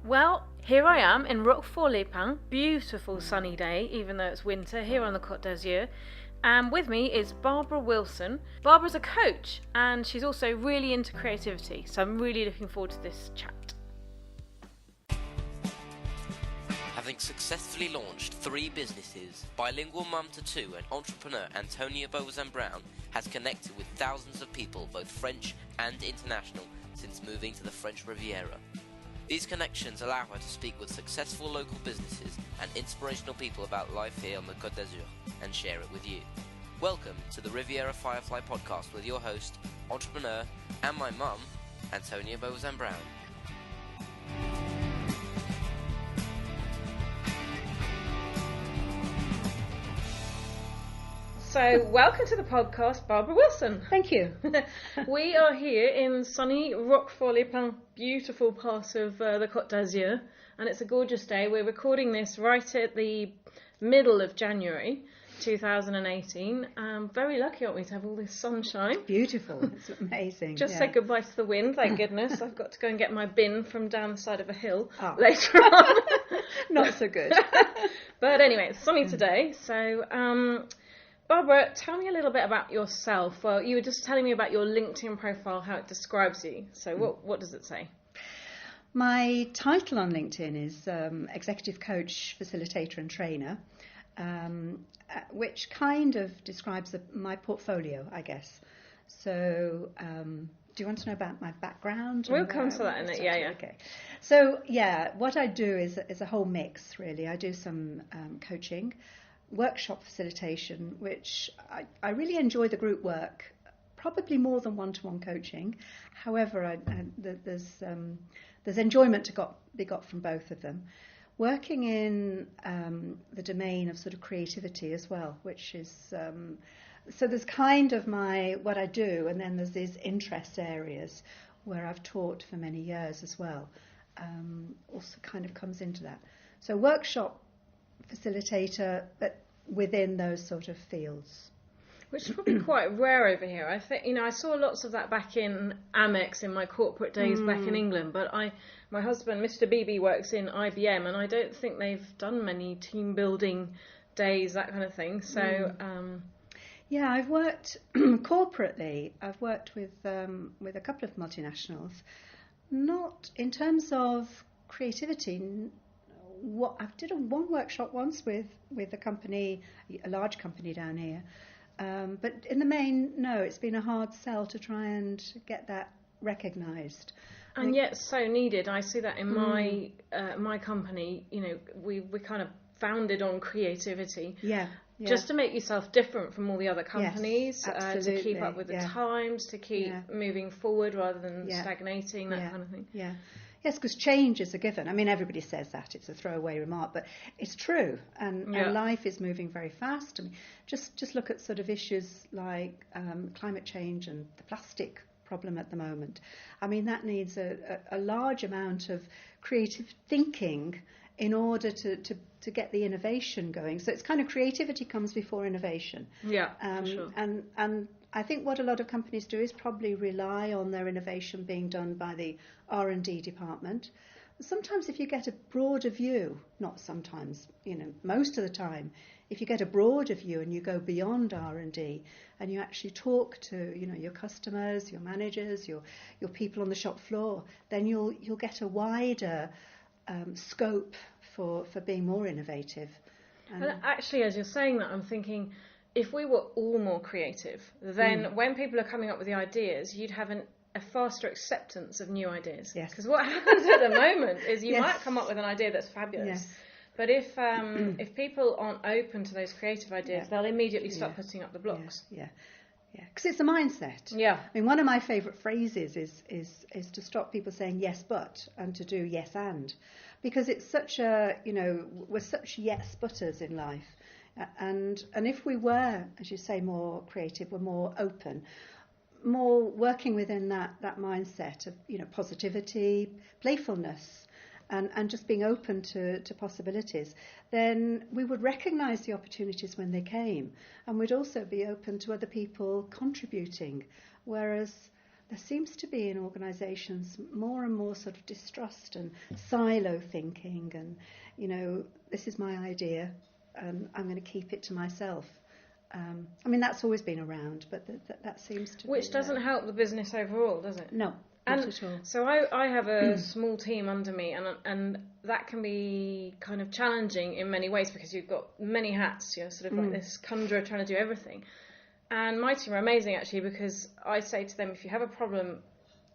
Well, here I am in Roquefort-les-Pins, beautiful sunny day, even though it's winter, here on the Côte d'Azur. And with me is Barbara Wilson. Barbara's a coach, and she's also really into creativity, so I'm really looking forward to this chat. Having successfully launched 3 businesses, bilingual mum to 2 and entrepreneur Antonia Bowes-Brown has connected with thousands of people, both French and international, since moving to the French Riviera. These connections allow her to speak with successful local businesses and inspirational people about life here on the Côte d'Azur and share it with you. Welcome to the Riviera Firefly podcast with your host, entrepreneur, and my mum, Antonia Bowes-Brown. So, welcome to the podcast, Barbara Wilson. Thank you. We are here in sunny Roquefort-les-Pins, beautiful part of the Côte d'Azur, and it's a gorgeous day. We're recording this right at the middle of January 2018. Very lucky, aren't we, to have all this sunshine? Beautiful. It's amazing. Just say goodbye to the wind, thank goodness. I've got to go and get my bin from down the side of a hill later on. Not so good. But anyway, it's sunny today, so... Barbara, tell me a little bit about yourself. Well, you were just telling me about your LinkedIn profile, how it describes you. So what does it say? My title on LinkedIn is Executive Coach, Facilitator and Trainer, which kind of describes my portfolio, I guess. So do you want to know about my background? We'll come to that in it, yeah. Okay. So, what I do is a whole mix, really. I do some coaching, workshop facilitation, which I really enjoy the group work, probably more than one-to-one coaching. However, there's enjoyment to be got from both of them. Working in the domain of sort of creativity as well, which is so there's kind of what I do, and then there's these interest areas where I've taught for many years as well. Also kind of comes into that. So workshop facilitator, but within those sort of fields. Which is probably quite rare over here. I think, I saw lots of that back in Amex in my corporate days back in England, but my husband, Mr. Beebe, works in IBM, and I don't think they've done many team building days, that kind of thing. So, I've worked corporately. I've worked with a couple of multinationals. Not in terms of creativity. I did one workshop once with a company, a large company down here, but in the main, no, it's been a hard sell to try and get that recognised. And yet so needed. I see that in my company. We're kind of founded on creativity. Yeah. Just to make yourself different from all the other companies, to keep up with the times, to keep moving forward rather than stagnating, that kind of thing. Yeah. Yes, because change is a given. I mean, everybody says that. It's a throwaway remark, but it's true. And life is moving very fast. I mean, just look at sort of issues like climate change and the plastic problem at the moment. I mean, that needs a large amount of creative thinking in order to get the innovation going. So it's kind of creativity comes before innovation. Yeah, for sure. And I think what a lot of companies do is probably rely on their innovation being done by the R&D department. Sometimes if you get a broader view, not sometimes, most of the time, if you get a broader view and you go beyond R&D and you actually talk to, your customers, your managers, your people on the shop floor, then you'll get a wider scope for being more innovative. And actually, as you're saying that, I'm thinking, if we were all more creative, then when people are coming up with the ideas, you'd have a faster acceptance of new ideas. Yes. Because what happens at the moment is you might come up with an idea that's fabulous, but if people aren't open to those creative ideas, they'll immediately start putting up the blocks. Yeah, because it's a mindset. Yeah. I mean, one of my favourite phrases is to stop people saying yes but and to do yes and, because it's such we're such yes butters in life. And if we were, as you say, more creative, we're more open, more working within that mindset of positivity, playfulness, and just being open to possibilities, then we would recognise the opportunities when they came, and we'd also be open to other people contributing. Whereas there seems to be in organisations more and more sort of distrust and silo thinking, and, you know, this is my idea and I'm going to keep it to myself. I mean, that's always been around, but that seems to Which doesn't help the business overall, does it? No, not at all. So I have a small team under me, and that can be kind of challenging in many ways because you've got many hats. You're sort of like this conjurer trying to do everything. And my team are amazing, actually, because I say to them, if you have a problem,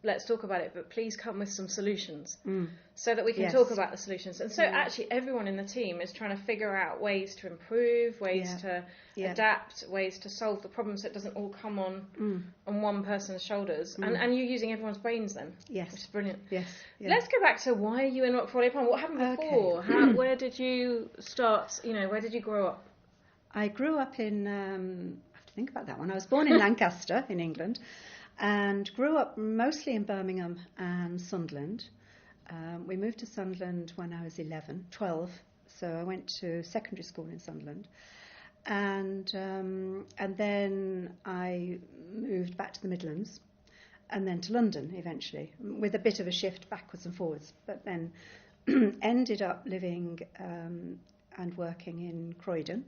let's talk about it, but please come with some solutions so that we can talk about the solutions. And so actually everyone in the team is trying to figure out ways to improve, ways to adapt, ways to solve the problems so it doesn't all come on one person's shoulders. And you're using everyone's brains then, which is brilliant. Yes. Let's go back to why are you in Roquefort Pond? What happened before? Where did you start? You know, where did you grow up? I grew up in, I have to think about that one. I was born in Lancaster in England, and grew up mostly in Birmingham and Sunderland. We moved to Sunderland when I was 12, so I went to secondary school in Sunderland. And then I moved back to the Midlands, and then to London eventually, with a bit of a shift backwards and forwards, but then ended up living and working in Croydon,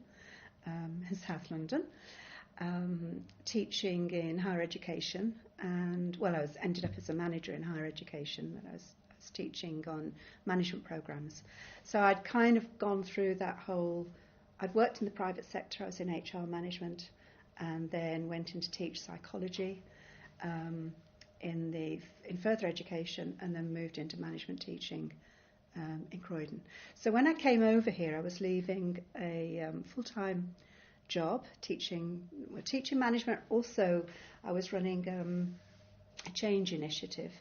in South London. Teaching in higher education, and I ended up as a manager in higher education, but I was teaching on management programs. So I'd kind of gone through that whole, I'd worked in the private sector, I was in HR management, and then went in to teach psychology in further education, and then moved into management teaching in Croydon. So when I came over here, I was leaving a full-time job teaching management. Also, I was running a change initiative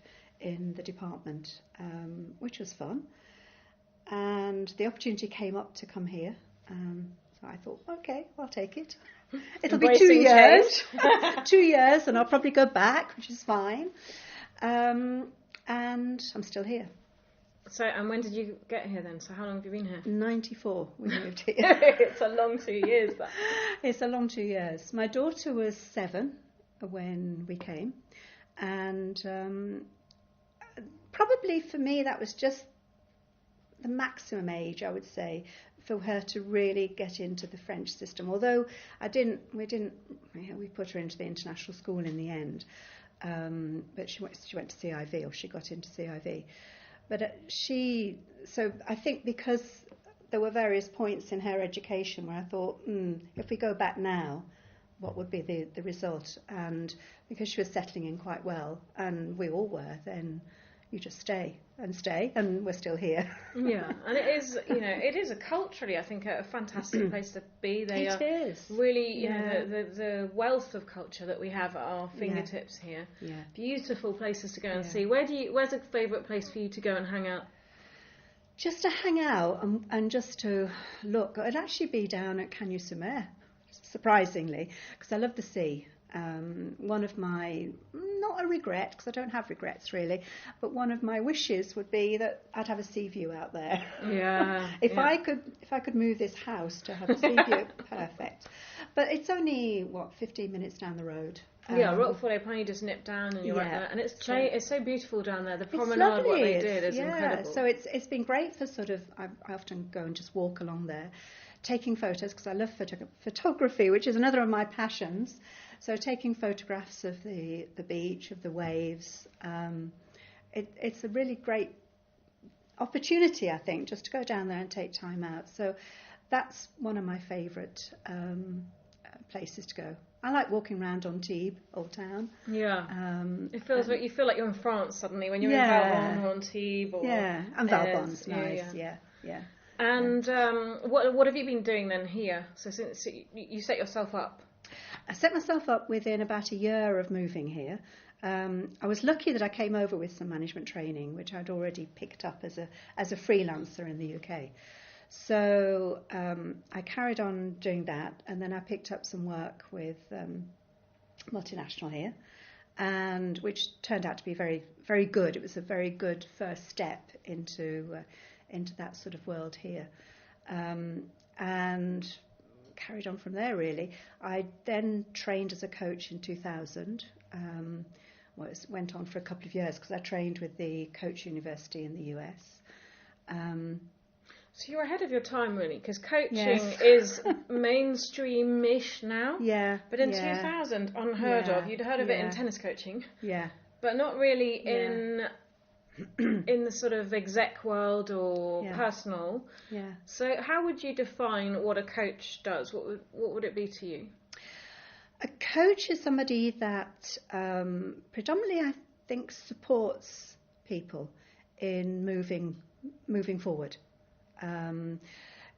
in the department, which was fun. And the opportunity came up to come here. So I thought, okay, I'll take it. It'll be 2 years. 2 years, and I'll probably go back, which is fine. And I'm still here. So, and when did you get here then? So how long have you been here? 94, we moved here. It's a long 2 years, that. It's a long 2 years. My daughter was 7 when we came, and probably for me that was just the maximum age, I would say, for her to really get into the French system. Although we put her into the international school in the end, but she went to CIV, or she got into CIV. But so I think because there were various points in her education where I thought, if we go back now, what would be the result? And because she was settling in quite well, and we all were, then you just stay, and we're still here. Yeah, and it is a culturally, I think, a fantastic place to be. It is. Really, the wealth of culture that we have at our fingertips here. Yeah. Beautiful places to go and see. Where's a favourite place for you to go and hang out? Just to hang out and just to look. It'd actually be down at Cagnes-sur-Mer, surprisingly, because I love the sea. One of my, not a regret, because I don't have regrets really, but one of my wishes would be that I'd have a sea view out there. Yeah. If I could move this house to have a sea view, perfect. But it's only 15 minutes down the road. Roquefort Pond, you just nip down and you're right there, and it's so beautiful down there. The promenade, what they did is incredible. So it's been great for sort of. I often go and just walk along there, taking photos, because I love photography, which is another of my passions. So taking photographs of the beach, of the waves, it's a really great opportunity, I think, just to go down there and take time out. So that's one of my favourite places to go. I like walking around on Tibes, Old Town. Yeah. It feels like you feel like you're in France suddenly when you're in Valbonne or on Tibes. And Valbonne's nice. Yeah. And what have you been doing then here? So since you set yourself up. I set myself up within about a year of moving here. I was lucky that I came over with some management training, which I'd already picked up as a freelancer in the UK. So I carried on doing that, and then I picked up some work with multinational here, and which turned out to be very, very good. It was a very good first step into that sort of world here, and carried on from there really. I then trained as a coach in 2000, went on for a couple of years because I trained with the Coach University in the US. So you're ahead of your time, really, because coaching is mainstream-ish now. Yeah. But in 2000, unheard of. You'd heard of it in tennis coaching. Yeah. But not really in the sort of exec world or personal. Yeah. So how would you define what a coach does? What would it be to you? A coach is somebody that predominantly, I think, supports people in moving forward,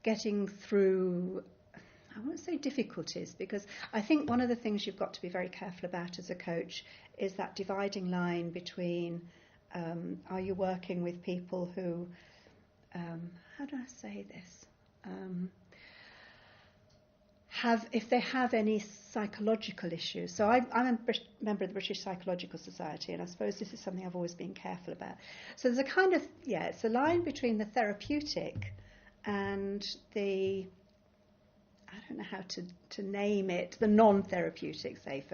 getting through, I won't say difficulties, because I think one of the things you've got to be very careful about as a coach is that dividing line between are you working with people who, how do I say this, if they have any psychological issues. So I'm a member of the British Psychological Society, and I suppose this is something I've always been careful about. So there's a kind of, it's a line between the therapeutic and the, I don't know how to name it, the non-therapeutic, say,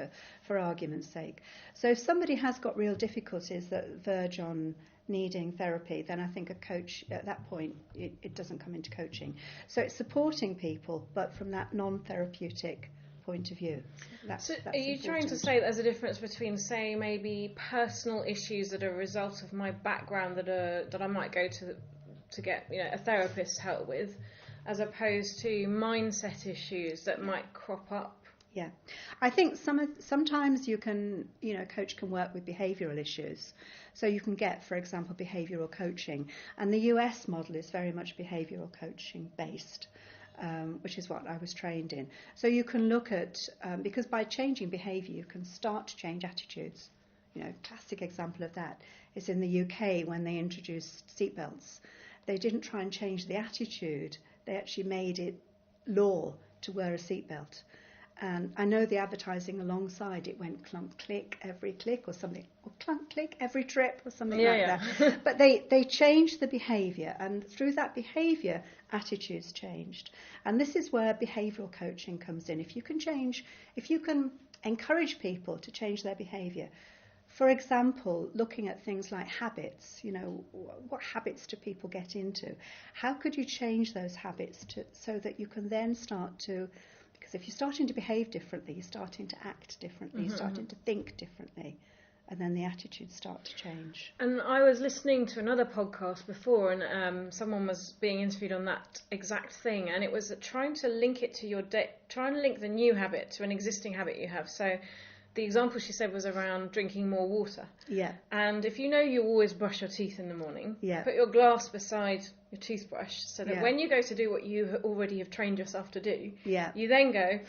for argument's sake. So if somebody has got real difficulties that verge on needing therapy, then I think a coach, at that point, it doesn't come into coaching. So it's supporting people, but from that non-therapeutic point of view. That's are you important. trying to say there's a difference between, say, maybe personal issues that are a result of my background that I might go to get a therapist help with, as opposed to mindset issues that might crop up? Yeah, I think sometimes you can, a coach can work with behavioural issues. So you can get, for example, behavioural coaching. And the US model is very much behavioural coaching based, which is what I was trained in. So you can look at, because by changing behaviour, you can start to change attitudes. Classic example of that is in the UK when they introduced seatbelts. They didn't try and change the attitude. They actually made it law to wear a seatbelt. And I know the advertising alongside it went clunk click every click or something, or clunk click every trip or something like that. But they changed the behaviour, and through that behaviour, attitudes changed. And this is where behavioural coaching comes in. If you can encourage people to change their behaviour. For example, looking at things like habits, what habits do people get into? How could you change those habits so that you can then start to, because if you're starting to behave differently, you're starting to act differently, you're starting to think differently, and then the attitudes start to change. And I was listening to another podcast before, and someone was being interviewed on that exact thing, and it was trying to link it to trying to link the new habit to an existing habit you have. So the example she said was around drinking more water. Yeah. And if you always brush your teeth in the morning, put your glass beside your toothbrush so that when you go to do what you already have trained yourself to do, you then go,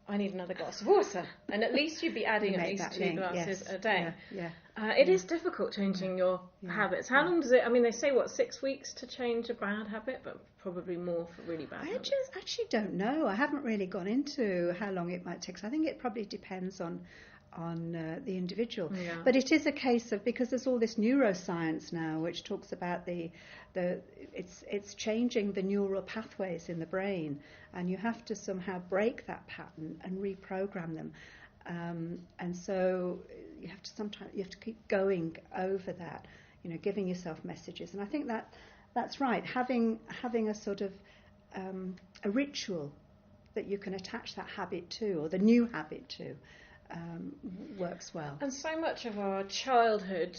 I need another glass of water. And at least you'd be adding at least 2 glasses a day. It is difficult changing your habits. How long does it, they say, 6 weeks to change a bad habit, but probably more for really bad habits. I actually don't know. I haven't really gone into how long it might take. So I think it probably depends on the individual. But it is a case of, because there's all this neuroscience now which talks about it's changing the neural pathways in the brain, and you have to somehow break that pattern and reprogram them, and so you have to keep going over that, giving yourself messages. And I think that's right, having a sort of a ritual that you can attach that habit to, or the new habit to, works well. And so much of our childhood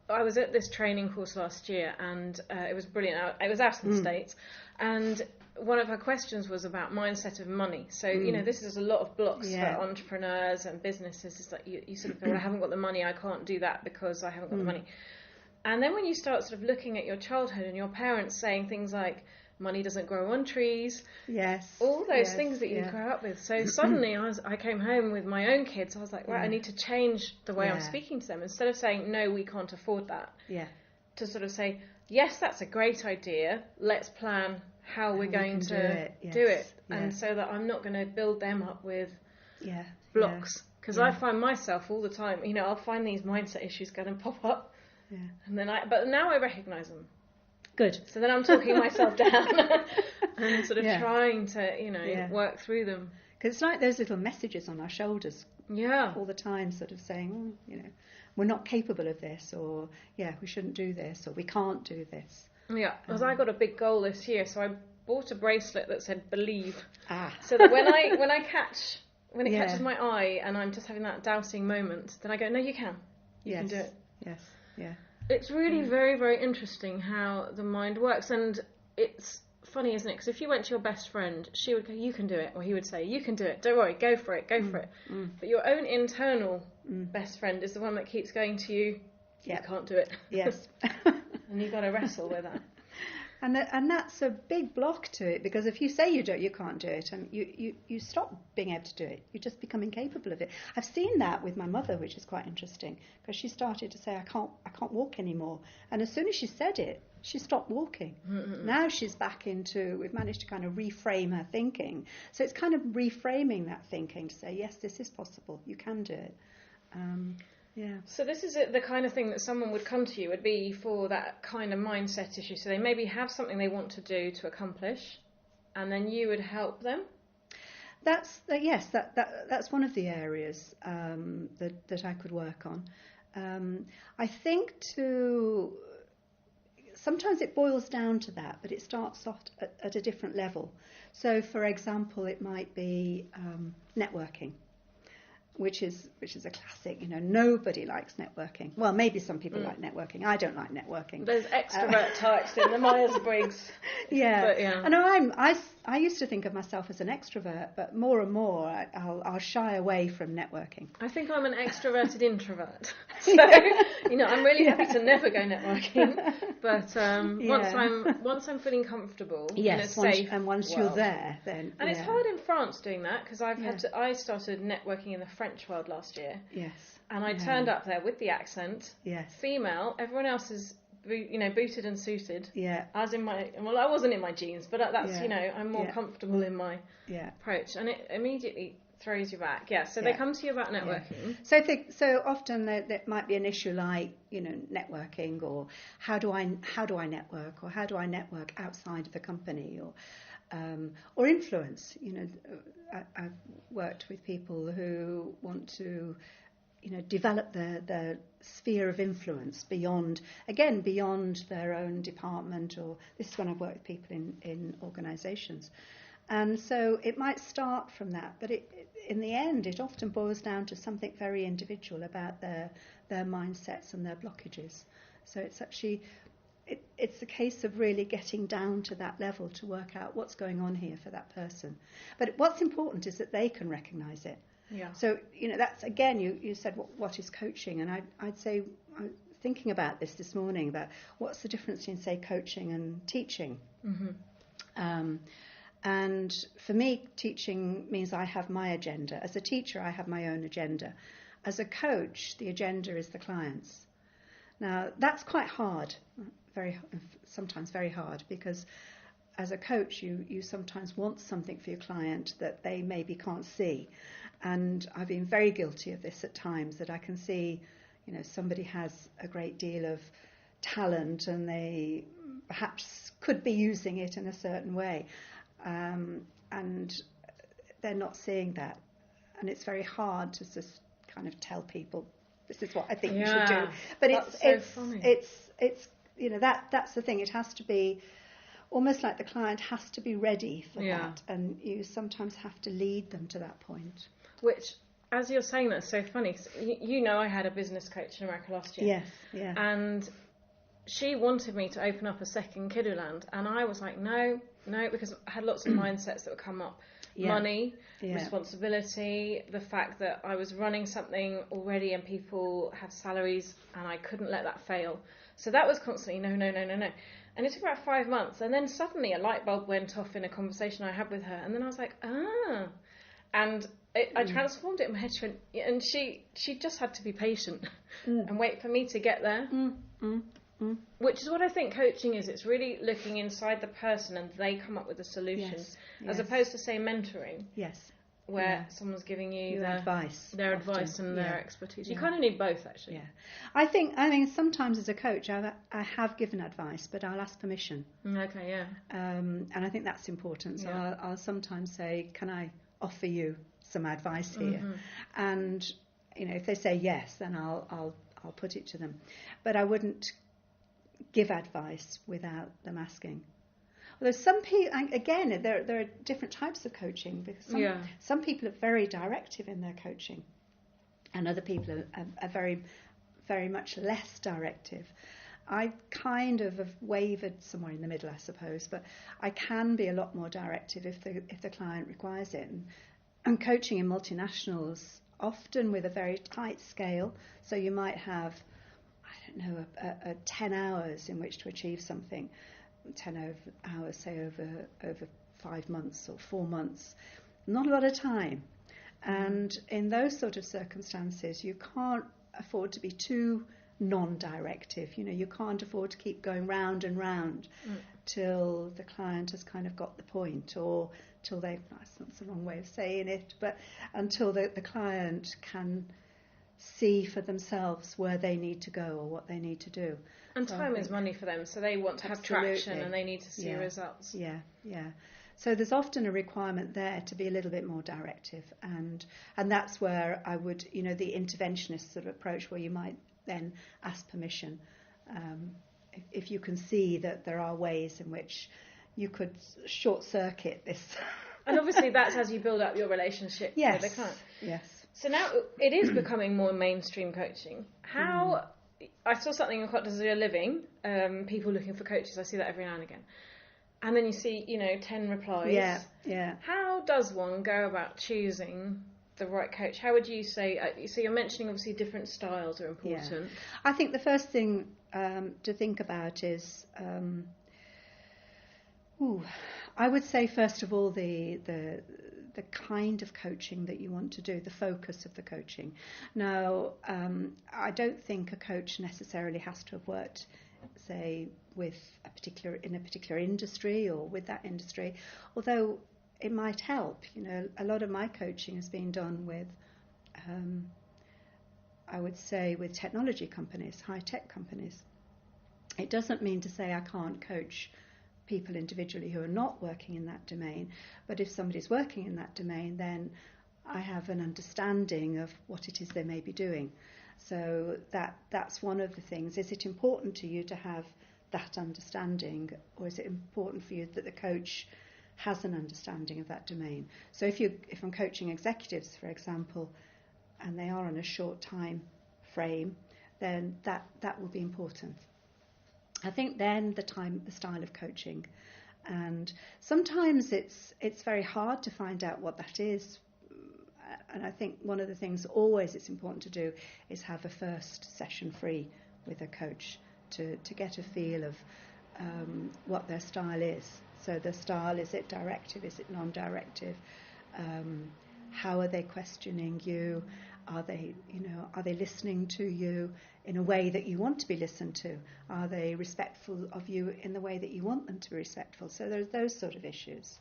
I was at this training course last year, and it was brilliant. It was out in the States, and one of her questions was about mindset of money. So, this is a lot of blocks for entrepreneurs and businesses, is that you sort of go, well, I haven't got the money, I can't do that because I haven't got the money. And then when you start sort of looking at your childhood and your parents saying things like, money doesn't grow on trees. All those things that you grow up with. So suddenly I came home with my own kids. I was like, right, I need to change the way I'm speaking to them. Instead of saying, no, we can't afford that. To sort of say, yes, that's a great idea. Let's plan how we're going to do it. And so that I'm not going to build them up with blocks. Because I find myself all the time, I'll find these mindset issues going to pop up. And then but now I recognise them. Good. So then I'm talking myself down and sort of trying to, work through them. Because it's like those little messages on our shoulders all the time sort of saying, we're not capable of this, or we shouldn't do this, or we can't do this. Yeah, because I got a big goal this year, so I bought a bracelet that said "believe," so that when it catches my eye and I'm just having that doubting moment, then I go, no, you can do it. Yes, yeah. It's really very, very interesting how the mind works, and it's funny, isn't it? Because if you went to your best friend, she would go, you can do it, or he would say, you can do it, don't worry, go for it. But your own internal best friend is the one that keeps going to you, you can't do it. Yes. And you've got to wrestle with that. And that's a big block to it, because if you say you can't do it, and you stop being able to do it, you just become incapable of it. I've seen that with my mother, which is quite interesting, because she started to say, I can't walk anymore, and as soon as she said it, she stopped walking. Now she's back into, we've managed to kind of reframe her thinking. So it's kind of reframing that thinking to say, yes, this is possible, you can do it. So this is the kind of thing that someone would come to you, would be for that kind of mindset issue. So they maybe have something they want to do to accomplish, and then you would help them. That's one of the areas that I could work on. I think sometimes it boils down to that, but it starts off at a different level. So, for example, it might be networking, which is a classic. Nobody likes networking. Well, maybe some people like networking. I don't like networking. There's extrovert types in the Myers-Briggs. And I used to think of myself as an extrovert, but more and more I'll shy away from networking. I think I'm an extroverted introvert. So I'm really happy to never go networking. But once I'm feeling comfortable, safe, once you're there, then and it's hard in France doing that, because I started networking in the French world last year. Yes. And I turned up there with the accent. Yes. Female. Everyone else is booted and suited. Yeah. I wasn't in my jeans, but that's I'm more comfortable in my approach, and it immediately throws you back. Yeah. So they come to you about networking. Yeah. So often there might be an issue like networking, or how do I network, or how do I network outside of the company, or influence. I've worked with people who want to develop their sphere of influence beyond their own department, or this is when I've worked with people in organisations. And so it might start from that, but in the end it often boils down to something very individual about their mindsets and their blockages. So it's actually it's a case of really getting down to that level to work out what's going on here for that person. But what's important is that they can recognise it. Yeah. So, that's, again, you said what is coaching, and I'd say, thinking about this morning, about what's the difference between, say, coaching and teaching. Mm-hmm. And for me, teaching means I have my agenda. As a teacher, I have my own agenda. As a coach, the agenda is the client's. Now, that's quite hard, sometimes very hard, because as a coach, you sometimes want something for your client that they maybe can't see. And I've been very guilty of this at times, that I can see, somebody has a great deal of talent and they perhaps could be using it in a certain way. And they're not seeing that. And it's very hard to just kind of tell people, this is what I think you should do. But it's that's the thing. It has to be almost like the client has to be ready for that, and you sometimes have to lead them to that point. Which, as you're saying, that's so funny. I had a business coach in America last year. Yes, yeah. And she wanted me to open up a second Kidderland, and I was like, no, because I had lots of mindsets that would come up. Yeah. Money, responsibility, the fact that I was running something already and people have salaries and I couldn't let that fail. So that was constantly no. And it took about 5 months, and then suddenly a light bulb went off in a conversation I had with her, and then I was like, and I transformed it in my head, and she just had to be patient and wait for me to get there. Which is what I think coaching is. It's really looking inside the person and they come up with a solution, as opposed to, say, mentoring. Yes. Where someone's giving you their advice and their expertise. You kind of need both, actually. Yeah. I think sometimes as a coach I have given advice, but I'll ask permission. Okay, yeah. And I think that's important. So I'll sometimes say, can I offer you some advice here. And, if they say yes, then I'll put it to them. But I wouldn't give advice without them asking. Although some people, again, there are different types of coaching, because some people are very directive in their coaching, and other people are very, very much less directive. I kind of have wavered somewhere in the middle, I suppose, but I can be a lot more directive if the client requires it. And coaching in multinationals, often with a very tight scale, so you might have, I don't know, a 10 hours in which to achieve something, 10 hours, say, over 5 months or 4 months. Not a lot of time. And in those sort of circumstances, you can't afford to be too non-directive. You can't afford to keep going round and round till the client has kind of got the point, or till that's the wrong way of saying it, but until the client can see for themselves where they need to go or what they need to do. And time is money for them, so they want to have traction and they need to see results. Yeah. So there's often a requirement there to be a little bit more directive, and that's where I would, the interventionist sort of approach, where you might then ask permission. If you can see that there are ways in which you could short circuit this. And obviously that's as you build up your relationship with the client. Yes. So now it is becoming more mainstream coaching. How I saw something on Cottons of Living, people looking for coaches. I see that every now and again. And then you see, 10 replies. Yeah. How does one go about choosing the right coach? How would you say, so you're mentioning obviously different styles are important. Yeah. I think the first thing to think about is, I would say first of all the kind of coaching that you want to do, the focus of the coaching. Now, I don't think a coach necessarily has to have worked, say, in a particular industry or with that industry, although it might help. A lot of my coaching has been done with, I would say, with technology companies, high-tech companies. It doesn't mean to say I can't coach people individually who are not working in that domain, but if somebody's working in that domain, then I have an understanding of what it is they may be doing. So that's one of the things. Is it important to you to have that understanding, or is it important for you that the coach has an understanding of that domain? So if I'm coaching executives, for example, and they are on a short time frame, then that will be important. I think then the style of coaching, and sometimes it's very hard to find out what that is. And I think one of the things always it's important to do is have a first session free with a coach to get a feel of what their style is. So the style, is it directive, is it non-directive? How are they questioning you? Are they listening to you in a way that you want to be listened to? Are they respectful of you in the way that you want them to be respectful? So there's those sort of issues,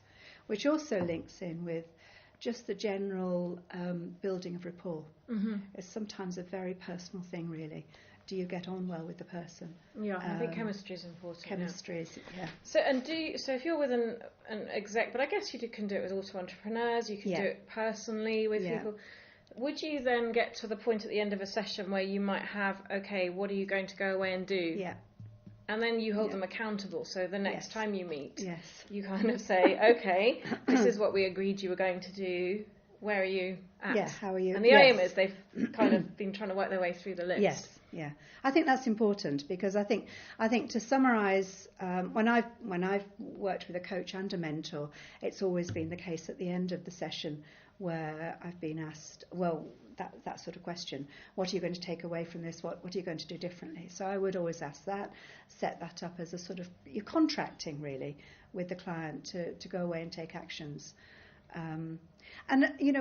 which also links in with just the general building of rapport. It's sometimes a very personal thing, really. Do you get on well with the person? Yeah, I think chemistry is important. Chemistry is, yeah. So if you're with an exec, but I guess you can do it with auto entrepreneurs. You can do it personally with people. Would you then get to the point at the end of a session where you might have, okay, what are you going to go away and do? Yeah. And then you hold them accountable. So the next time you meet, yes, you kind of say, okay, this is what we agreed you were going to do. Where are you at? Yeah, how are you? And the aim is they've kind of been trying to work their way through the list. Yes, yeah. I think that's important, because I think to summarise, when I've worked with a coach and a mentor, it's always been the case at the end of the session where I've been asked, well, that sort of question, what are you going to take away from this? What are you going to do differently? So I would always ask that, set that up as a sort of, you're contracting really with the client to go away and take actions. And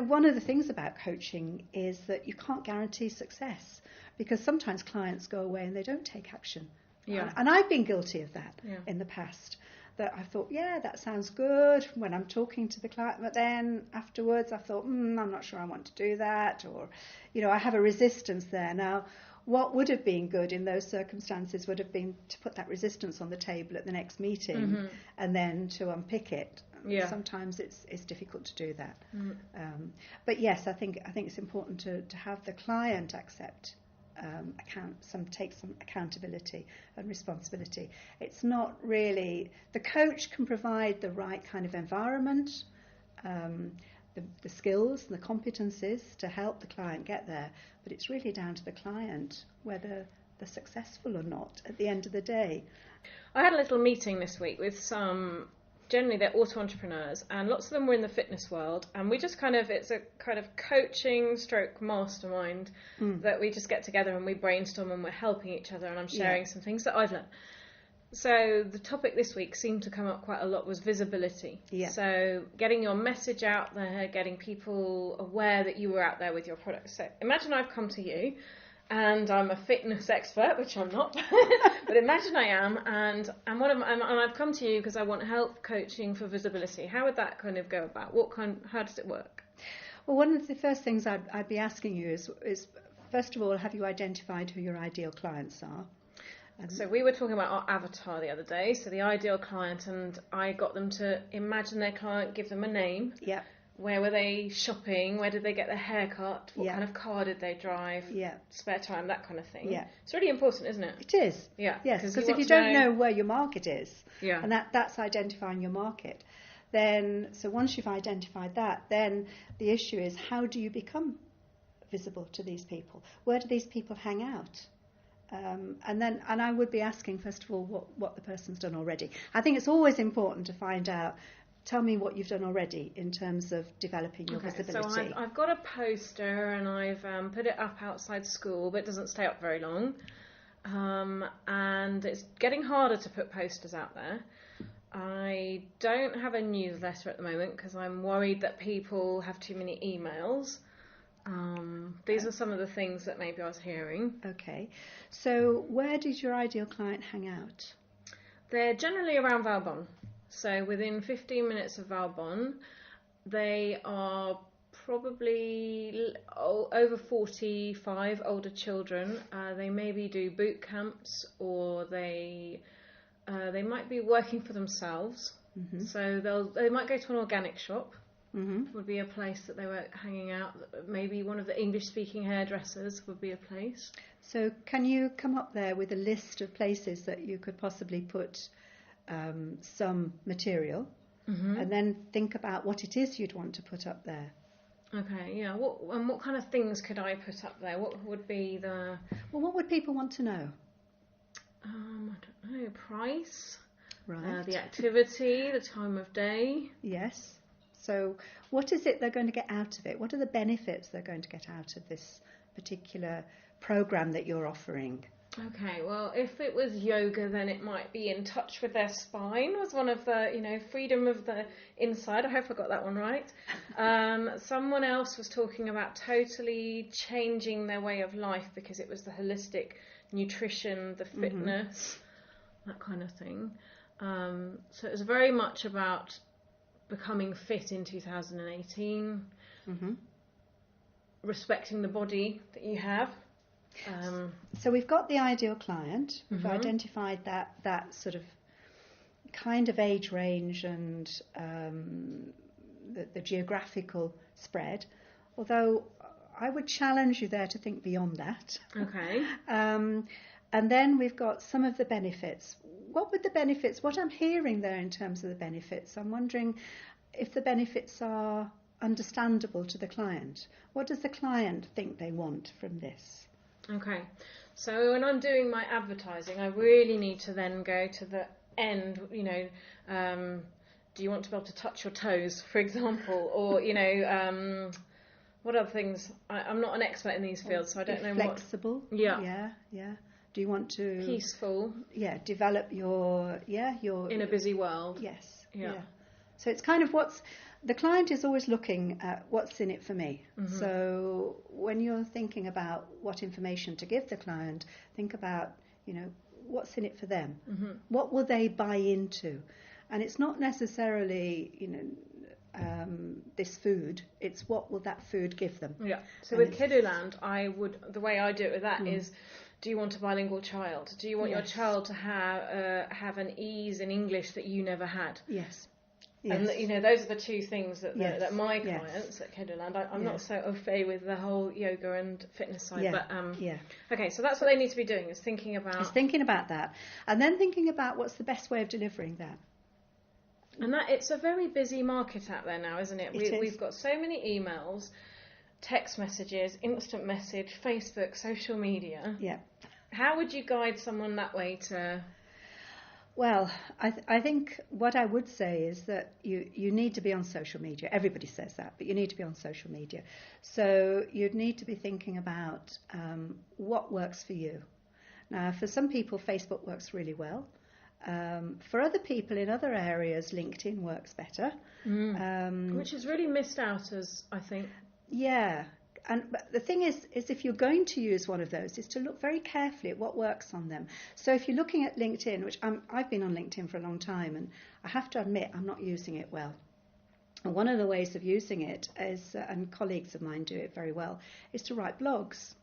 one of the things about coaching is that you can't guarantee success, because sometimes clients go away and they don't take action. Yeah. And I've been guilty of that in the past. That I thought, that sounds good when I'm talking to the client, but then afterwards I thought, I'm not sure I want to do that, or, I have a resistance there. Now, what would have been good in those circumstances would have been to put that resistance on the table at the next meeting and then to unpick it Sometimes it's difficult to do that. But yes, I think it's important to have the client accept take some accountability and responsibility. It's not really, the coach can provide the right kind of environment, the skills and the competencies to help the client get there, but it's really down to the client whether they're successful or not at the end of the day. I had a little meeting this week with generally they're auto entrepreneurs, and lots of them were in the fitness world, and we just it's a kind of coaching stroke mastermind that we just get together and we brainstorm and we're helping each other, and I'm sharing some things that I've learned. So the topic this week seemed to come up quite a lot was visibility. So getting your message out there, getting people aware that you were out there with your product. So imagine I've come to you and I'm a fitness expert, which I'm not, but imagine I am, and I've come to you because I want help coaching for visibility. How would that kind of go about? How does it work? Well, one of the first things I'd be asking you is first of all, have you identified who your ideal clients are? So we were talking about our avatar the other day, so the ideal client, and I got them to imagine their client, give them a name. Yeah. Where were they shopping? Where did they get their hair cut? What kind of car did they drive? Spare time, that kind of thing. It's really important, isn't it? It is. Yeah. Yes, because if you don't know where your market is, and that's identifying your market, then, so once you've identified that, then the issue is how do you become visible to these people? Where do these people hang out? And I would be asking, first of all, what the person's done already. I think it's always important to find out, tell me what you've done already in terms of developing your visibility. So I've got a poster and I've put it up outside school, but it doesn't stay up very long. And it's getting harder to put posters out there. I don't have a newsletter at the moment because I'm worried that people have too many emails. These are some of the things that maybe I was hearing. Okay. So where does your ideal client hang out? They're generally around Valbonne. So within 15 minutes of Valbonne, they are probably over 45, older children. They maybe do boot camps, or they might be working for themselves. So they might go to an organic shop. Would be a place that they were hanging out. Maybe one of the English-speaking hairdressers would be a place. So can you come up there with a list of places that you could possibly put some material, and then think about what it is you'd want to put up there? Okay, yeah. What kind of things could I put up there? What would be the... Well, what would people want to know? I don't know. Price. Right. The activity, the time of day. Yes. So what is it they're going to get out of it? What are the benefits they're going to get out of this particular program that you're offering? Okay, well, if it was yoga, then it might be in touch with their spine, was one of the, freedom of the inside. I hope I got that one right. Someone else was talking about totally changing their way of life because it was the holistic nutrition, the fitness, that kind of thing. So it was very much about becoming fit in 2018, respecting the body that you have. So we've got the ideal client, we've identified that sort of kind of age range and the geographical spread, although I would challenge you there to think beyond that. Okay. And then we've got some of the benefits. What I'm hearing there in terms of the benefits, I'm wondering if the benefits are understandable to the client. What does the client think they want from this? Okay, so when I'm doing my advertising, I really need to then go to the end, do you want to be able to touch your toes, for example, or, what other things? I'm not an expert in these fields, so I don't know what... Flexible. Yeah. Do you want to... Peaceful. Yeah, develop your... In a busy world. Yes. Yeah. So it's kind of the client is always looking at what's in it for me. So when you're thinking about what information to give the client, think about, what's in it for them. What will they buy into? And it's not necessarily, this food, it's what will that food give them. Yeah. So with Kiddoland, the way I do it with that is, do you want a bilingual child? Do you want your child to have an ease in English that you never had? Yes. And those are the two things that my clients at Kidderland, I'm not so au fait with the whole yoga and fitness side, but okay, so that's what they need to be doing, is thinking about that, and then thinking about what's the best way of delivering that. And that it's a very busy market out there now, isn't it? We've got so many emails, text messages, instant message, Facebook, social media. Yeah. How would you guide someone that way to... Well, I think what I would say is that you need to be on social media. Everybody says that, but you need to be on social media. So you'd need to be thinking about what works for you. Now, for some people, Facebook works really well. For other people in other areas, LinkedIn works better. Which is really missed out, as I think. Yeah. But the thing is if you're going to use one of those, is to look very carefully at what works on them. So if you're looking at LinkedIn, which I've been on LinkedIn for a long time, and I have to admit I'm not using it well. And one of the ways of using it is, and colleagues of mine do it very well, is to write blogs.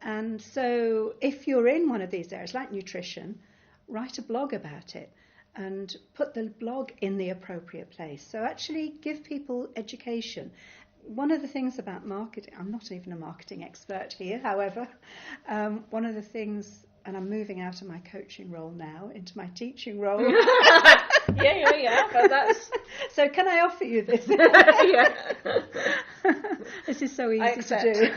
And so if you're in one of these areas, like nutrition, write a blog about it and put the blog in the appropriate place. So actually give people education. One of the things about marketing, I'm not even a marketing expert here, however, one of the things, and I'm moving out of my coaching role now into my teaching role. Yeah, but that's... So can I offer you this? Yeah. This is so easy to do.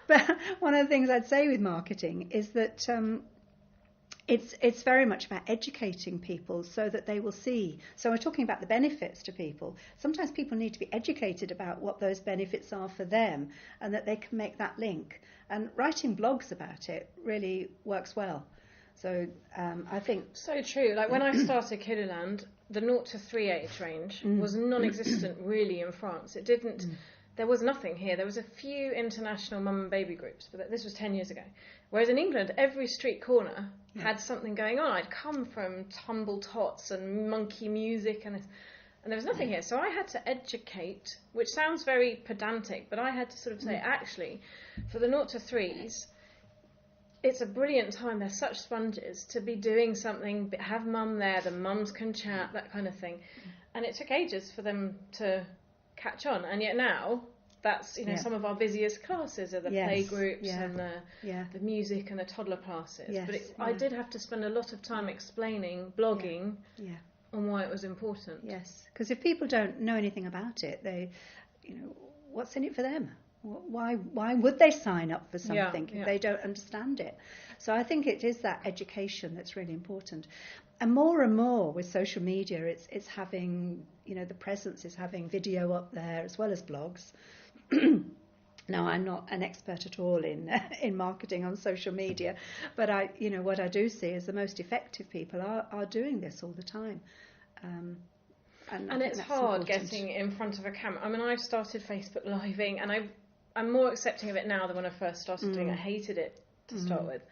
But one of the things I'd say with marketing is that it's very much about educating people so that they will see. So we're talking about the benefits to people. Sometimes people need to be educated about what those benefits are for them and that they can make that link. And writing blogs about it really works well. So I think... So true. Like when I started Kidderland, the 0 to 3 age range was non-existent really in France. It didn't... There was nothing here. There was a few international mum and baby groups, but this was 10 years ago. Whereas in England, every street corner had something going on. I'd come from tumble tots and monkey music, and there was nothing here. So I had to educate, which sounds very pedantic, but I had to sort of say, actually, for the 0 to 3s, it's a brilliant time. They're such sponges to be doing something, have mum there, the mums can chat, that kind of thing. And it took ages for them to catch on, and yet now that's some of our busiest classes are the play groups and the music and the toddler classes. But I did have to spend a lot of time explaining blogging on why it was important. Yes, because if people don't know anything about it, they, what's in it for them? Why would they sign up for something if they don't understand it? So I think it is that education that's really important. And more with social media, it's having, the presence is having video up there as well as blogs. Now, I'm not an expert at all in marketing on social media, but what I do see is the most effective people are doing this all the time. And it's hard getting in front of a camera. I mean, I've started Facebook Living, and I'm more accepting of it now than when I first started doing it. I hated it to start with.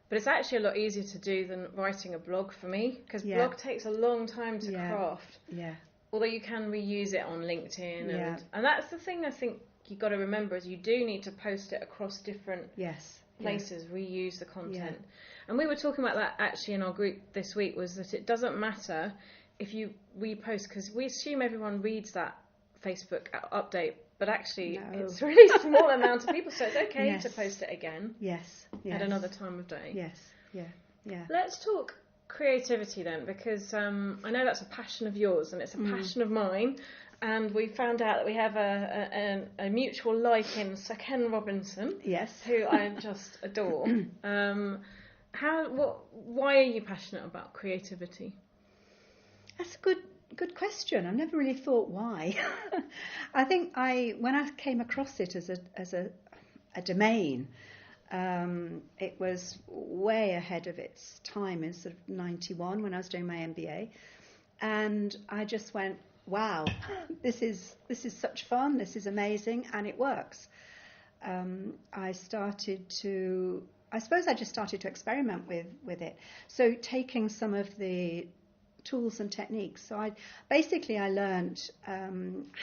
But it's actually a lot easier to do than writing a blog for me, because blog takes a long time to craft. Yeah. Although you can reuse it on LinkedIn. And that's the thing I think you've got to remember, is you do need to post it across different places, reuse the content. And we were talking about that actually in our group this week, was that it doesn't matter if you repost, because we assume everyone reads that Facebook update, but actually it's a really small amount of people, so it's okay to post it again at another time of day. Let's talk creativity then, because I know that's a passion of yours and it's a passion of mine, and we found out that we have a mutual like in Sir Ken Robinson, who I just adore. Why are you passionate about creativity? That's a good question. I've never really thought why. I think when I came across it as a domain, it was way ahead of its time in sort of 91 when I was doing my MBA, and I just went, wow, this is such fun, this is amazing, and it works. I just started to experiment with it. So taking some of the tools and techniques. So I learned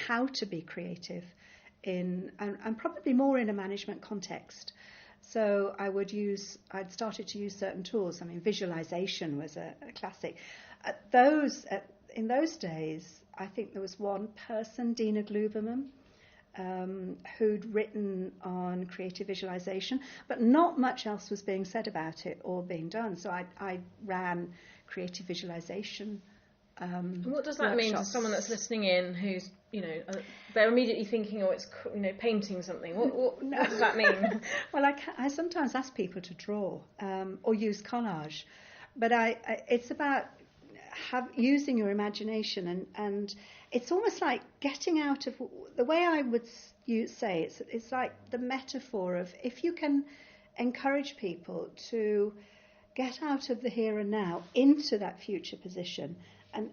how to be creative and probably more in a management context. So I'd started to use certain tools. I mean, visualization was a classic. in those days, I think there was one person, Dina Gluberman, who'd written on creative visualization, but not much else was being said about it or being done. So I ran creative visualization. What does that mean to someone that's listening in who's, they're immediately thinking, oh, it's, painting something? What does that mean? Well, I sometimes ask people to draw or use collage, but it's about using your imagination, and it's almost like getting out of, the way I would say it's like the metaphor of, if you can encourage people to get out of the here and now into that future position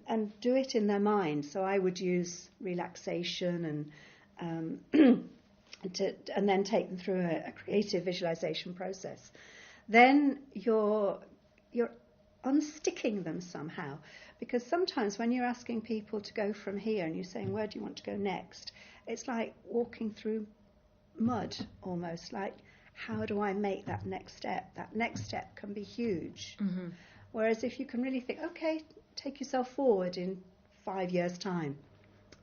and do it in their mind. So I would use relaxation and then take them through a creative visualization process. Then you're unsticking them somehow, because sometimes when you're asking people to go from here and you're saying, where do you want to go next, it's like walking through mud almost, like, how do I make that next step? That next step can be huge. Mm-hmm. Whereas if you can really think, okay, take yourself forward in 5 years' time,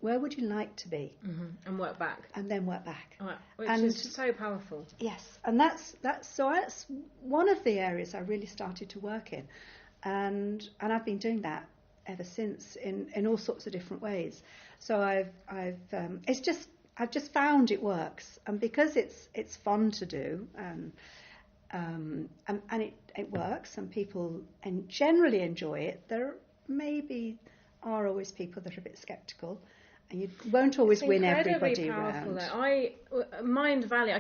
where would you like to be? Mm-hmm. And work back. And then work back. Right. Which is so powerful. Yes, and that's one of the areas I really started to work in, and I've been doing that ever since in all sorts of different ways. So I've just found it works, and because it's fun to do, and it works, and people generally enjoy it. There maybe are always people that are a bit sceptical, and you won't always win everybody around. I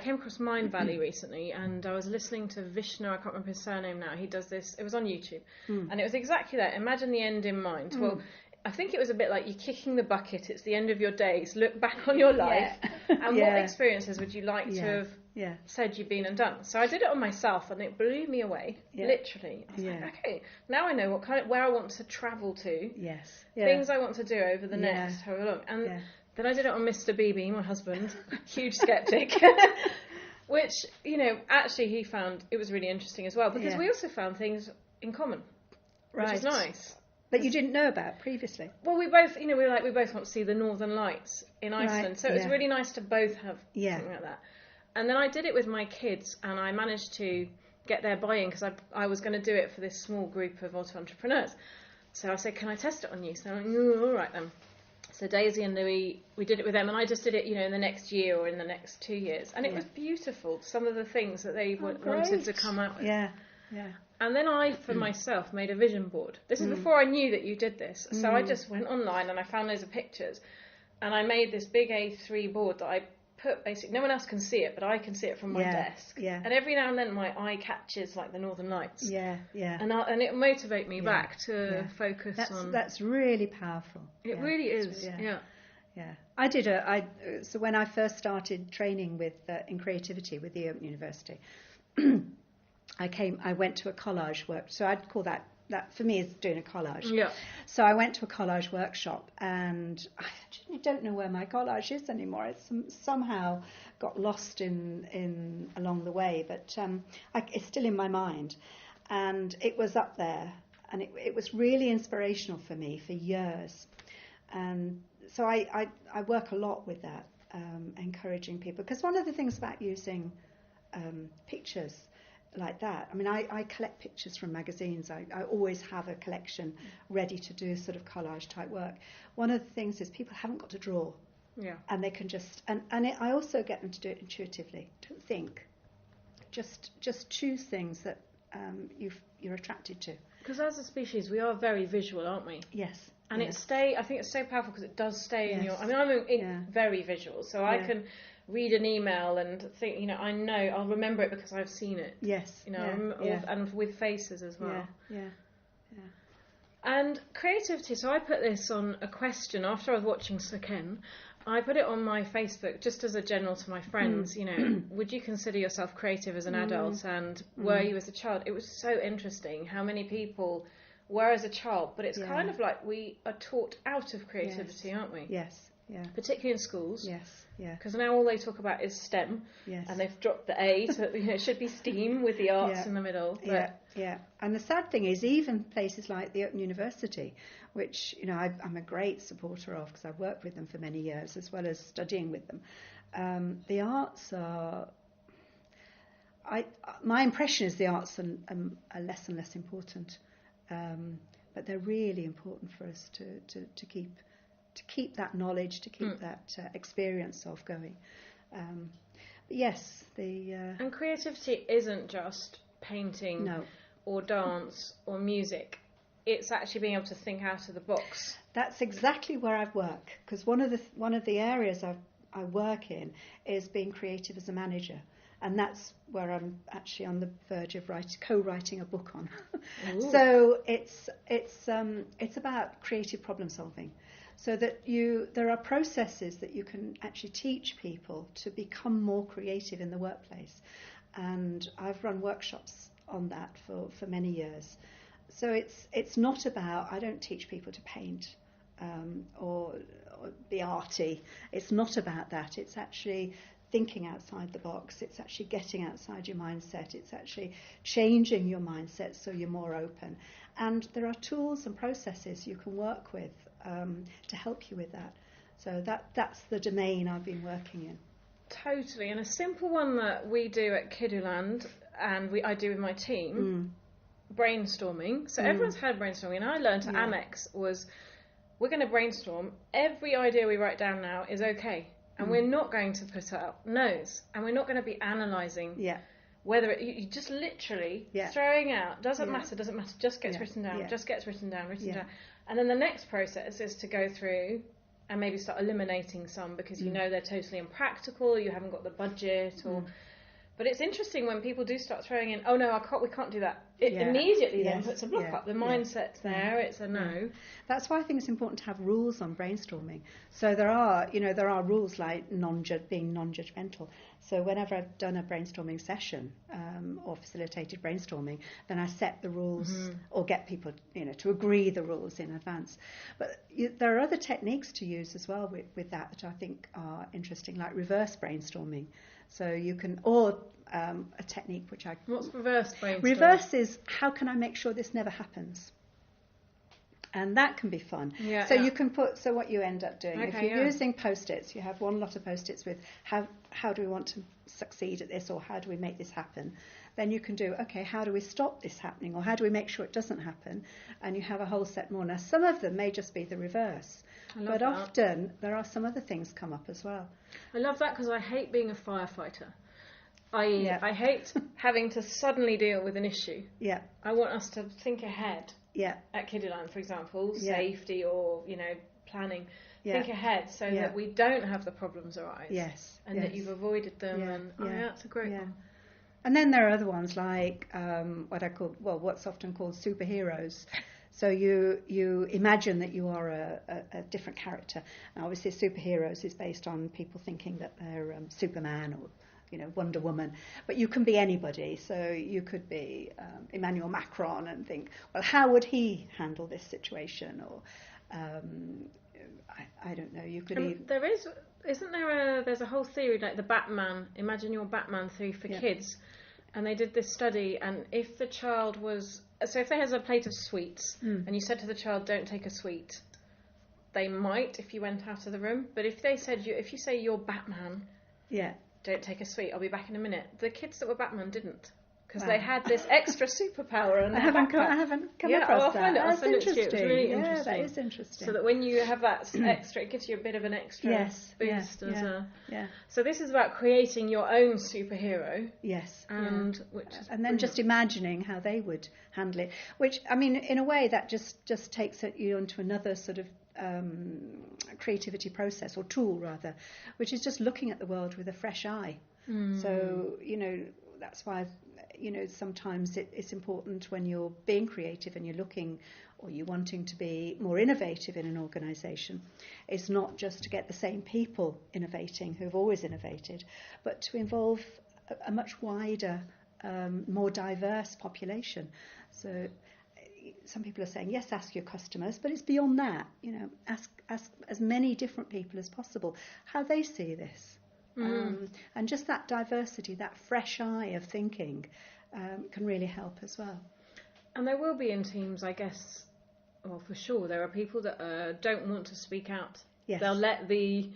came across Mind Valley recently, and I was listening to Vishnu, I can't remember his surname now, he does this, it was on YouTube, and it was exactly that, imagine the end in mind. Well, I think it was a bit like you're kicking the bucket, it's the end of your days, look back on your life, and what experiences would you like to have said you've been and done. So I did it on myself, and it blew me away, literally. I was like, okay, now I know where I want to travel to, things I want to do over the next however long. And then I did it on Mr. BB, my husband, huge skeptic, which, actually he found it was really interesting as well, because we also found things in common, which is nice. That you didn't know about previously. Well, we both, we both want to see the Northern Lights in Iceland, so it was really nice to both have something like that. And then I did it with my kids, and I managed to get their buy-in, because I was going to do it for this small group of auto entrepreneurs. So I said, can I test it on you? So I'm like, all right then. So Daisy and Louis, we did it with them, and I just did it, in the next year or in the next 2 years. And it was beautiful, some of the things that they wanted to come out with. Yeah. And then I, for myself, made a vision board. This is before I knew that you did this. So I just went online and I found loads of pictures. And I made this big A3 board that I put basically, no one else can see it, but I can see it from my desk. Yeah. And every now and then my eye catches like the Northern Lights. Yeah. And it motivate me back to focus on. That's really powerful. It really is. Yeah. I did so when I first started training in creativity with the Open University, I went to a collage work. So I'd call that for me is doing a collage. Yeah. So I went to a collage workshop, and I actually don't know where my collage is anymore. It's somehow got lost in along the way, but it's still in my mind, and it was up there, and it was really inspirational for me for years, and so I work a lot with that, encouraging people, because one of the things about using pictures like that, I mean, I collect pictures from magazines. I always have a collection ready to do sort of collage type work. One of the things is people haven't got to draw, and they can just I also get them to do it intuitively. Don't think, just choose things that you're attracted to. Because as a species, we are very visual, aren't we? Yes. And I think it's so powerful because it does stay in your. I mean, I'm very visual, so I can read an email and think, I know I'll remember it because I've seen it. Yes. And with faces as well. Yeah. And creativity. So I put this on a question after I was watching Suken. I put it on my Facebook just as a general to my friends. Would you consider yourself creative as an adult, and were you as a child? It was so interesting how many people were as a child, but it's kind of like we are taught out of creativity, aren't we? Yes. particularly in schools. Yes, yeah. Because now all they talk about is STEM, and they've dropped the A, so it should be STEAM with the arts in the middle. But yeah. And the sad thing is, even places like the Open University, which I'm a great supporter of because I've worked with them for many years as well as studying with them. The arts are. My impression is the arts are less and less important, but they're really important for us to keep that knowledge, to keep that experience of going. But yes, and creativity isn't just painting or dance or music. It's actually being able to think out of the box. That's exactly where I work, because one of the areas I work in is being creative as a manager. And that's where I'm actually on the verge of co-writing a book on. So it's about creative problem solving, so that there are processes that you can actually teach people to become more creative in the workplace. And I've run workshops on that for many years. So it's not about, I don't teach people to paint or be arty. It's not about that. It's actually thinking outside the box. It's actually getting outside your mindset. It's actually changing your mindset so you're more open. And there are tools and processes you can work with to help you with that. So that's the domain I've been working in. Totally. And a simple one that we do at Kidduland, and I do with my team, brainstorming. So everyone's had brainstorming, and I learned at Amex was, we're going to brainstorm. Every idea we write down now is okay. And we're not going to put out no's, and we're not going to be analysing whether you just literally throwing out, doesn't matter, just gets written down, down. And then the next process is to go through and maybe start eliminating some because you know they're totally impractical, you haven't got the budget, or... But it's interesting when people do start throwing in, oh no, we can't do that. It immediately then puts a block up. The mindset's there, it's a no. That's why I think it's important to have rules on brainstorming. So there are rules like being non-judgmental. So whenever I've done a brainstorming session or facilitated brainstorming, then I set the rules or get people to agree the rules in advance. But there are other techniques to use as well with that I think are interesting, like reverse brainstorming. So you can, or a technique which I... What's reverse brainstorming? Reverse is, how can I make sure this never happens? And that can be fun. You can so what you end up doing, if you're using Post-its, you have one lot of Post-its with how do we want to succeed at this, or how do we make this happen? Then you can do, okay, how do we stop this happening, or how do we make sure it doesn't happen? And you have a whole set more. Now, some of them may just be the reverse. But often there are some other things come up as well. I love that because I hate being a firefighter. I hate having to suddenly deal with an issue. I want us to think ahead. At Kidduland, for example, safety or planning. Think ahead so that we don't have the problems arise. That you've avoided them. That's a great one. And then there are other ones like what's often called superheroes. So you imagine that you are a different character. Now, obviously, superheroes is based on people thinking that they're Superman or Wonder Woman, but you can be anybody. So you could be Emmanuel Macron and think, well, how would he handle this situation? Or I don't know. You could even... There's a whole theory like the Batman. Imagine your Batman theory for kids, and they did this study. And if the child was if there has a plate of sweets, and you said to the child, "Don't take a sweet," they might if you went out of the room. But if you say you're Batman, don't take a sweet, I'll be back in a minute. The kids that were Batman didn't, because they had this extra superpower. And I haven't come across that. That's interesting. It's really interesting. That is interesting. So that when you have that extra, it gives you a bit of an extra boost. So this is about creating your own superhero. And then just imagining how they would handle it. Which, I mean, in a way, that just takes you onto another sort of creativity process, or tool rather, which is just looking at the world with a fresh eye. So that's why sometimes it's important when you're being creative and you're looking, or you're wanting to be more innovative in an organisation, it's not just to get the same people innovating who've always innovated, but to involve a much wider, more diverse population. So some people are saying, yes, ask your customers, but it's beyond that. Ask as many different people as possible how they see this. And just that diversity, that fresh eye of thinking can really help as well. And there will be in teams, I guess, well, for sure, there are people that don't want to speak out. Yes. They'll let the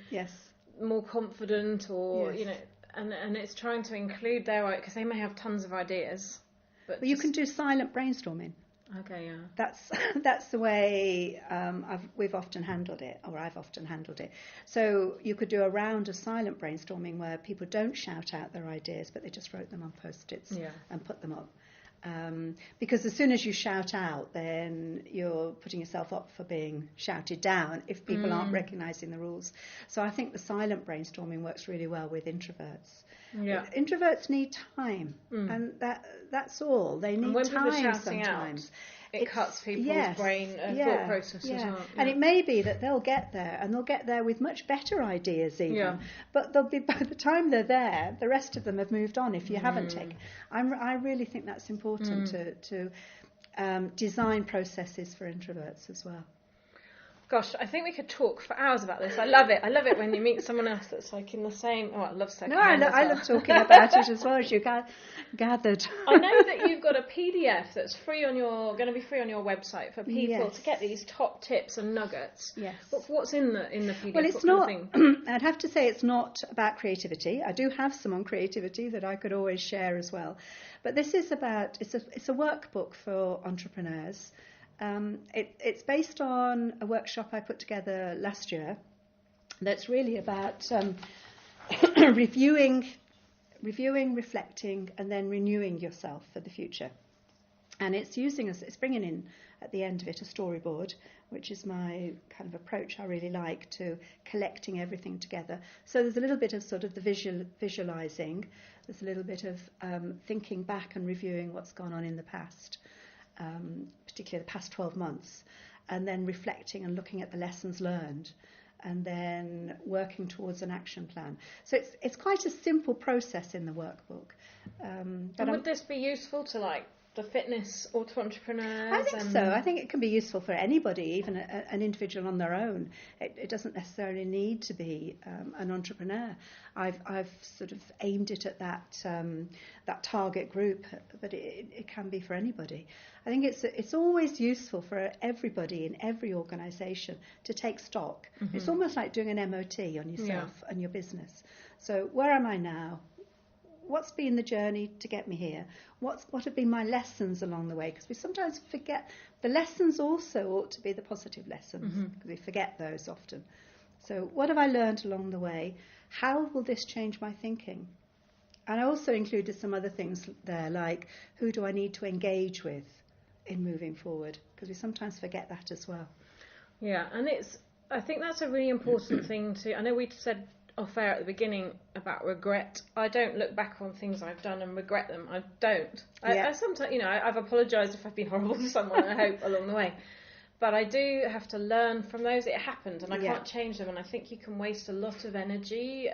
more confident or, yes. And it's trying to include their, because they may have tons of ideas. But you can do silent brainstorming. Okay, yeah. That's the way we've often handled it, or I've often handled it. So you could do a round of silent brainstorming where people don't shout out their ideas, but they just wrote them on Post-its and put them up. Because as soon as you shout out, then you're putting yourself up for being shouted down if people aren't recognising the rules. So I think the silent brainstorming works really well with introverts. Yeah. Introverts need time, and that's all. They need time sometimes. It cuts people's brain thought process as well. Yeah. And it may be that they'll get there, and they'll get there with much better ideas even. Yeah. But they'll be, by the time they're there, the rest of them have moved on if you haven't taken. I really think that's important to design processes for introverts as well. Gosh, I think we could talk for hours about this. I love it. I love it when you meet someone else that's like in the same... Oh, I love second hand as well. I love talking about it as well, as you gathered. I know that you've got a PDF that's going to be free on your website for people to get these top tips and nuggets. Yes. What's in the PDF? Well, it's not... I'd have to say it's not about creativity. I do have some on creativity that I could always share as well. But this is about... It's a workbook for entrepreneurs. It's based on a workshop I put together last year that's really about reviewing, reflecting, and then renewing yourself for the future. And it's bringing in at the end of it a storyboard, which is my kind of approach I really like to collecting everything together. So there's a little bit of sort of the visualising, there's a little bit of thinking back and reviewing what's gone on in the past. Particularly the past 12 months, and then reflecting and looking at the lessons learned, and then working towards an action plan. So it's quite a simple process in the workbook. And would this be useful to like the fitness or to entrepreneurs? I think so. I think it can be useful for anybody, even an individual on their own. It doesn't necessarily need to be an entrepreneur. I've sort of aimed it at that target group, but it can be for anybody. I think it's always useful for everybody in every organisation to take stock. Mm-hmm. It's almost like doing an MOT on yourself and your business. So where am I now? What's been the journey to get me here? What have been my lessons along the way? Because we sometimes forget the lessons also ought to be the positive lessons, because we forget those often. So what have I learned along the way? How will this change my thinking? And I also included some other things there, like who do I need to engage with in moving forward? Because we sometimes forget that as well. Yeah, and I think that's a really important thing I know we said off-air at the beginning about regret. I don't look back on things I've done and regret them. I don't. I sometimes, I've apologised if I've been horrible to someone, I hope, along the way. But I do have to learn from those. It happened, and I can't change them. And I think you can waste a lot of energy,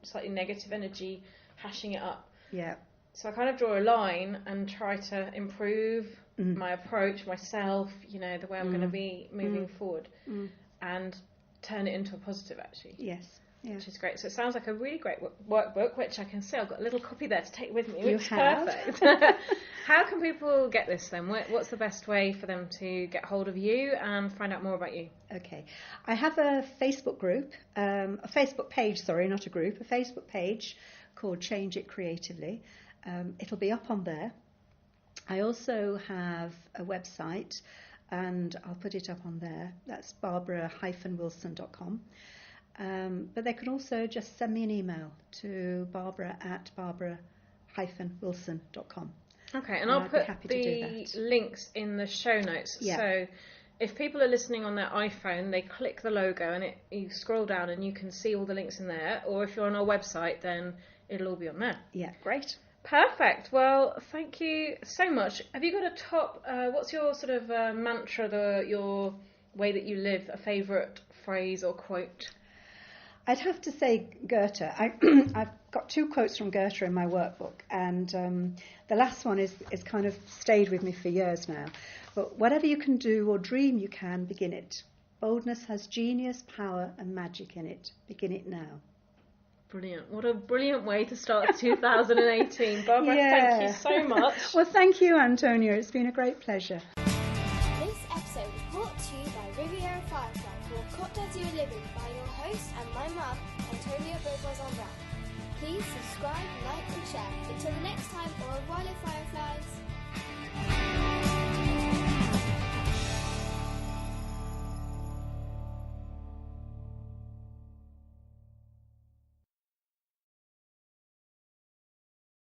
slightly negative energy, hashing it up. Yeah. So I kind of draw a line and try to improve my approach, myself, the way I'm going to be moving forward, and turn it into a positive, actually. Yes. Yeah. Which is great. So it sounds like a really great workbook, which I can see I've got a little copy there to take with me, which is perfect. How can people get this then? What's the best way for them to get hold of you and find out more about you? Okay. I have a Facebook group, a Facebook page, sorry, not a group, a Facebook page called Change It Creatively. It'll be up on there. I also have a website, and I'll put it up on there. That's barbara-wilson.com. But they could also just send me an email to barbara@barbara-wilson.com. Okay, and I'll put the links in the show notes. Yeah. So if people are listening on their iPhone, they click the logo and you scroll down and you can see all the links in there. Or if you're on our website, then it'll all be on there. Yeah, great. Perfect. Well, thank you so much. Have you got a top, what's your sort of mantra, your way that you live, a favourite phrase or quote? I'd have to say Goethe. got 2 quotes from Goethe in my workbook, and the last one is kind of stayed with me for years now. But whatever you can do or dream you can, begin it. Boldness has genius, power and magic in it. Begin it now. Brilliant. What a brilliant way to start 2018. Barbara, thank you so much. Well, thank you, Antonia. It's been a great pleasure. This episode was brought to you by Riviera Firefly for Cote d'Azur Living by your host and my mum, Antonia Beauvoisin-Brown. Please subscribe, like and share. Until the next time, au revoir les Fireflies.